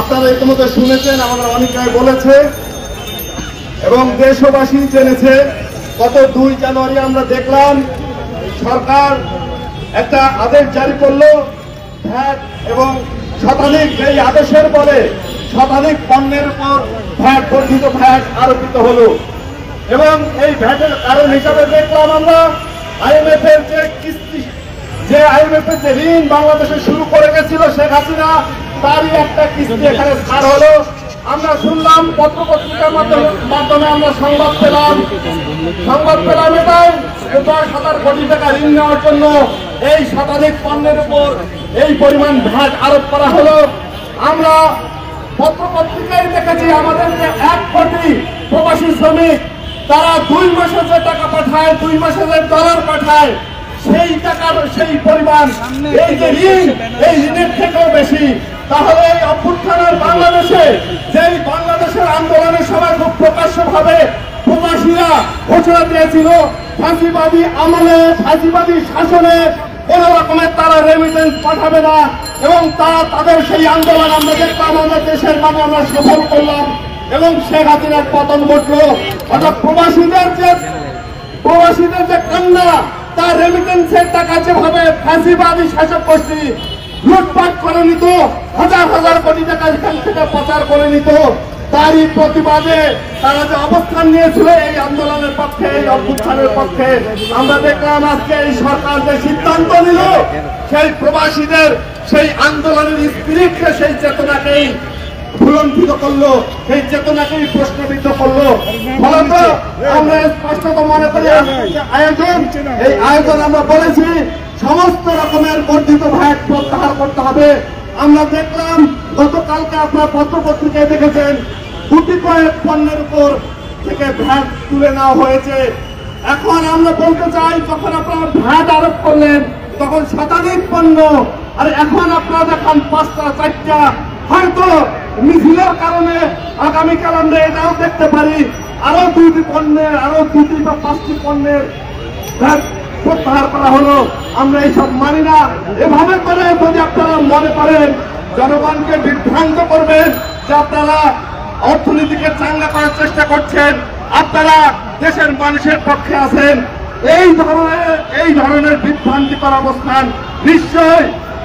আপনারা ইতিমধ্যে শুনেছেন, আমাদের অনেকেই বলেছে এবং দেশবাসী জেনেছে। গত 2 জানুয়ারি আমরা দেখলাম সরকার একটা আদেশ জারি করলো ভ্যাট এবং শতাধিক, এই আদেশের বলে শতাধিক পণ্যের উপর ভ্যাট, বর্ধিত ভ্যাট আরোপিত হলো। এবং এই ভ্যাটের কারণ হিসাবে দেখলাম আমরা IMF এর যে ঋণ বাংলাদেশে শুরু করে গেছিল শেখ হাসিনা, তারই একটা কিস্তি এখানে ছাড় হলো। আমরা শুনলাম পত্রপত্রিকার মাধ্যমে আমরা সংবাদ পেলাম এটাই 10,000 কোটি টাকা ঋণ নেওয়ার জন্য এই শতাধিক পণ্যের উপর এই পরিমাণ ভ্যাট আরোপ করা হলো। আমরা পত্রপত্রিকায় দেখেছি আমাদের যে 1 কোটি প্রবাসী শ্রমিক, তারা 2 মাসে যে টাকা পাঠায়, 2 মাসে যে ডলার পাঠায়, সেই টাকার সেই পরিমাণ এই যে ঋণ, এই ঋণের থেকেও বেশি। তাহলে এই অভ্যুত্থানের বাংলাদেশে, যেই বাংলাদেশের আন্দোলনের সময় খুব প্রকাশ্যভাবে প্রবাসীরা ঘোষণা দিয়েছিল ফাঁসিবাদী আমলে, ফাঁসিবাদী শাসনে কোন রকমের তারা রেমিটেন্স পাঠাবে না, এবং তাদের সেই আন্দোলন আমরা দেখলাম, আমাদের দেশের মানে আমরা সফল করলাম এবং শেখ হাসিনার পতন ঘটলো। অর্থাৎ প্রবাসীদের যে কান্না, তার রেমিটেন্সের টাকা যেভাবে ফাঁসিবাদী শাসক গোষ্ঠী লুটপাট করে নিত, হাজার হাজার কোটি টাকা এখান থেকে পাচার করে নিত, তারই প্রতিবাদে তারা যে অবস্থান নিয়েছিল এই আন্দোলনের পক্ষে, এই অভ্যুত্থানের পক্ষে, আমরা দেখলাম আজকে এই সরকার যে সিদ্ধান্ত নিল, সেই প্রবাসীদের সেই আন্দোলনের স্পিরিটকে, সেই চেতনাকেই ভুলণ্ঠিত করলো, সেই চেতনাকেই প্রশ্নবিদ্ধ করলো। ফলত আমরা স্পষ্টত মনে করি এই আয়োজন আমরা বলেছি সমস্ত রকমের বর্ধিত ভ্যাট প্রত্যাহার করতে হবে। আমরা দেখলাম গতকালকে আপনার পত্রপত্রিকায় দেখেছেন 2 কয়েক পণ্যের উপর থেকে ভ্যাট তুলে নেওয়া হয়েছে। এখন আমরা বলতে চাই, যখন আপনারা ভ্যাট আরোপ করলেন তখন শতাধিক পণ্য, আর এখন আপনারা দেখান 5টা 4টা, হয়তো মিছিলের কারণে আগামীকাল আমরা এটাও দেখতে পারি আরো 2টি পণ্যের, আরো 2টি বা 5টি পণ্যের ভ্যাট প্রত্যাহার করা হলো। আমরা এইসব মানি না। এভাবে করে যদি আপনারা মনে করেন জনগণকে বিভ্রান্ত করবেন যে আপনারা অর্থনীতিকে চাঙ্গা করার চেষ্টা করছেন, আপনারা দেশের মানুষের পক্ষে আছেন, এই ধরনের বিভ্রান্তিকর অবস্থান নিশ্চয়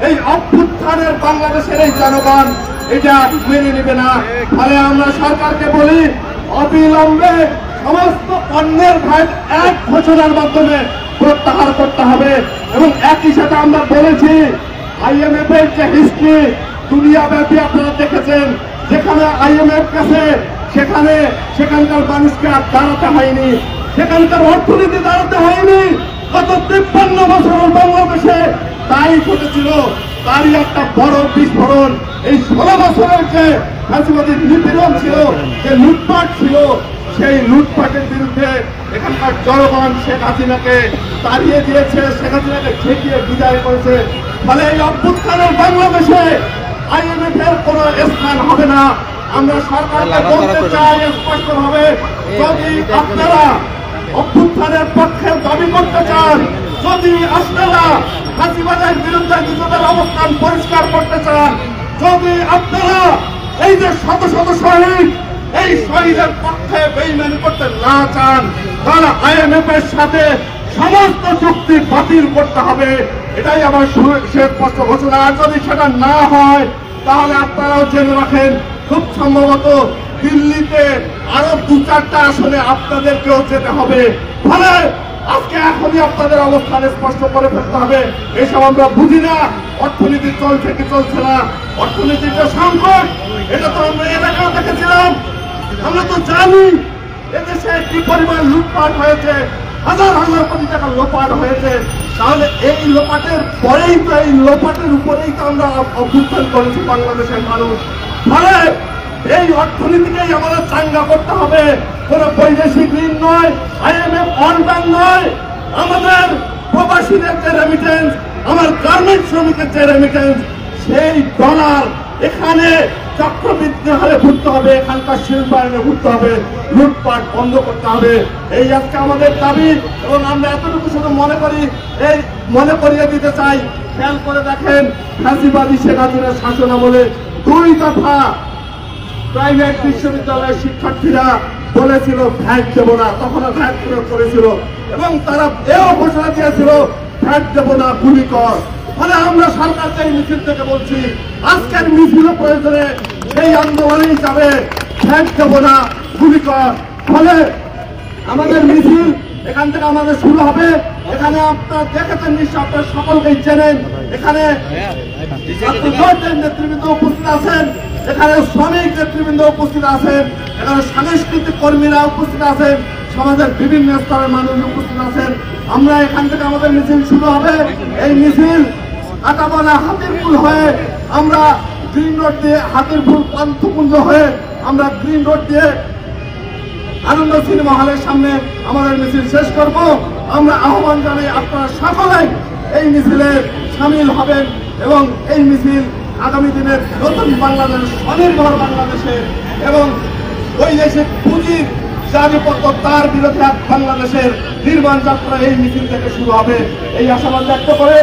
এই অভ্যুত্থানের বাংলাদেশের এই জনগণ এটা মেনে নেবে না। ফলে আমরা সরকারকে বলি অবিলম্বে সমস্ত পণ্যের ভ্যাট এক ঘোষণার মাধ্যমে প্রত্যাহার করতে হবে। এবং একই সাথে আমরা বলেছি IMF এর যে হিস্ট্রি দুনিয়াব্যাপী আপনারা দেখেছেন, যেখানে IMF কাছে সেখানকার মানুষকে আর দাঁড়াতে হয়নি, সেখানকার অর্থনীতি দাঁড়াতে হয়নি। গত 53 বছর বাংলাদেশে তাই ঘটেছিল, তারই একটা বড় বিস্ফোরণ। এই 16 বছরের যে ফাঁসিবাদী নিপীড়ন ছিল, যে লুটপাট ছিল, সেই লুটপাটের বিরুদ্ধে এখানকার জনগণ শেখ হাসিনাকে তাড়িয়ে দিয়েছে, শেখ হাসিনাকে ঠেকিয়ে বিদায় করেছে। ফলে এই অভ্যুত্থানের বাংলাদেশে IMF এর কোন স্থান হবে না। আমরা সরকারকে বলতে চাই স্পষ্টভাবে, যদি আপনারা অভ্যুত্থানের পক্ষে দাবি করতে চান, যদি আপনারা ফাঁসিবাদের বিরুদ্ধে নিজেদের অবস্থান পরিষ্কার করতে চান, যদি আপনারা এই যে শত শত শহীদ, এই শহীদের পক্ষে বেইমানি করতে না চান, তাহলে IMF এর সাথে সমস্ত চুক্তি বাতিল করতে হবে। এটাই আমার স্পষ্ট ঘোষণা। আর যদি সেটা না হয় তাহলে আপনারাও জেনে রাখেন, খুব সম্ভবত দিল্লিতে আরো 2-4টা আসনে আপনাদেরকেও যেতে হবে। ফলে আজকে এখনই আপনাদের অবস্থান স্পষ্ট করে ফেলতে হবে। এসব আমরা বুঝি না অর্থনীতি চলছে কি চলছে না, অর্থনীতির যে সংকট, এটা তো আমরা এলাকাও দেখেছিলাম। আমরা তো জানি এদেশে কি পরিমাণ লুটপাট হয়েছে, হাজার হাজার কোটি টাকা লোপাট হয়েছে। তাহলে এই লোপাটের পরেই তো, এই লোপাটের উপরেই তো আমরা অভ্যুত্থান করেছি বাংলাদেশের মানুষ। ফলে এই অর্থনীতিকেই আমাদের চাঙ্গা করতে হবে। কোন বৈদেশিক ঋণ নয়, IMF অনুদান নয়, আমাদের প্রবাসীদের যে রেমিটেন্স, আমার গার্মেন্ট শ্রমিকের যে রেমিটেন্স, সেই ডলার এখানে চক্রবৃদ্ধি হারে ঘুরতে হবে, এখানকার শিল্পায়নে ঘুরতে হবে, লুটপাট বন্ধ করতে হবে। এই আজকে আমাদের দাবি। এবং আমরা এতটুকু শুধু মনে করিয়ে দিতে চাই, খেয়াল করে দেখেন, ফাঁসিবাদী শেখ হাসিনার শাসন আমলে 2 দফা প্রাইভেট বিশ্ববিদ্যালয়ের শিক্ষার্থীরা বলেছিল ভ্যাট দেব না, তখন ভ্যাট প্রয়োগ করেছিল এবং তারা এও ঘোষণা দিয়েছিল ভ্যাট দেব না, গুলি কর। ফলে আমরা সরকারকে এই মিছিল থেকে বলছি, আজকের মিছিল প্রয়োজনে সেই আন্দোলনেই যাবে, ভ্যাট দেব না, গুলি কর। ফলে আমাদের মিছিল এখান থেকে আমাদের শুরু হবে। এখানে আপনারা দেখেছেন নিশ্চয়, আপনারা সকলকেই চেনেন, এখানে নেতৃবৃন্দ উপস্থিত আছেন, এখানে শ্রমিক নেতৃবৃন্দ উপস্থিত আছেন, এখানে সাংস্কৃতিক কর্মীরা উপস্থিত আছেন, সমাজের বিভিন্ন স্তরের মানুষ উপস্থিত আছেন। আমরা এখান থেকে আমাদের মিছিল শুরু হবে। এই মিছিল কাটাবনা হাতিরপুল হয়ে আমরা গ্রিন রোড দিয়ে, হাতিরপুল পান্থকুঞ্জ হয়ে আমরা গ্রিন রোড দিয়ে আনন্দ সিনেমা হলের সামনে আমাদের মিছিল শেষ করব। আমরা আহ্বান জানাই আপনারা সকলেই এই মিছিলে সামিল হবেন এবং এই মিছিল আগামী দিনের নতুন বাংলাদেশ, স্বনির্ভর বাংলাদেশে এবং বৈদেশিক পুঁজির জারিপত্র তার বিরোধী বাংলাদেশের নির্মাণ যাত্রা এই মিছিল থেকে শুরু হবে। এই আশাবাদ ব্যক্ত করে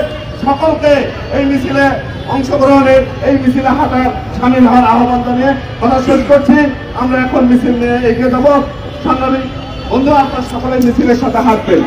সকলকে এই মিছিলে অংশগ্রহণের, এই মিছিলে হাঁটার, সামিল হওয়ার আহ্বান জানিয়ে কথা শেষ করছি। আমরা এখন মিছিল নিয়ে এগিয়ে যাব। সাংবাদিক বন্ধুরা, আপনার সকলে মিছিলের সাথে হাঁটবেন।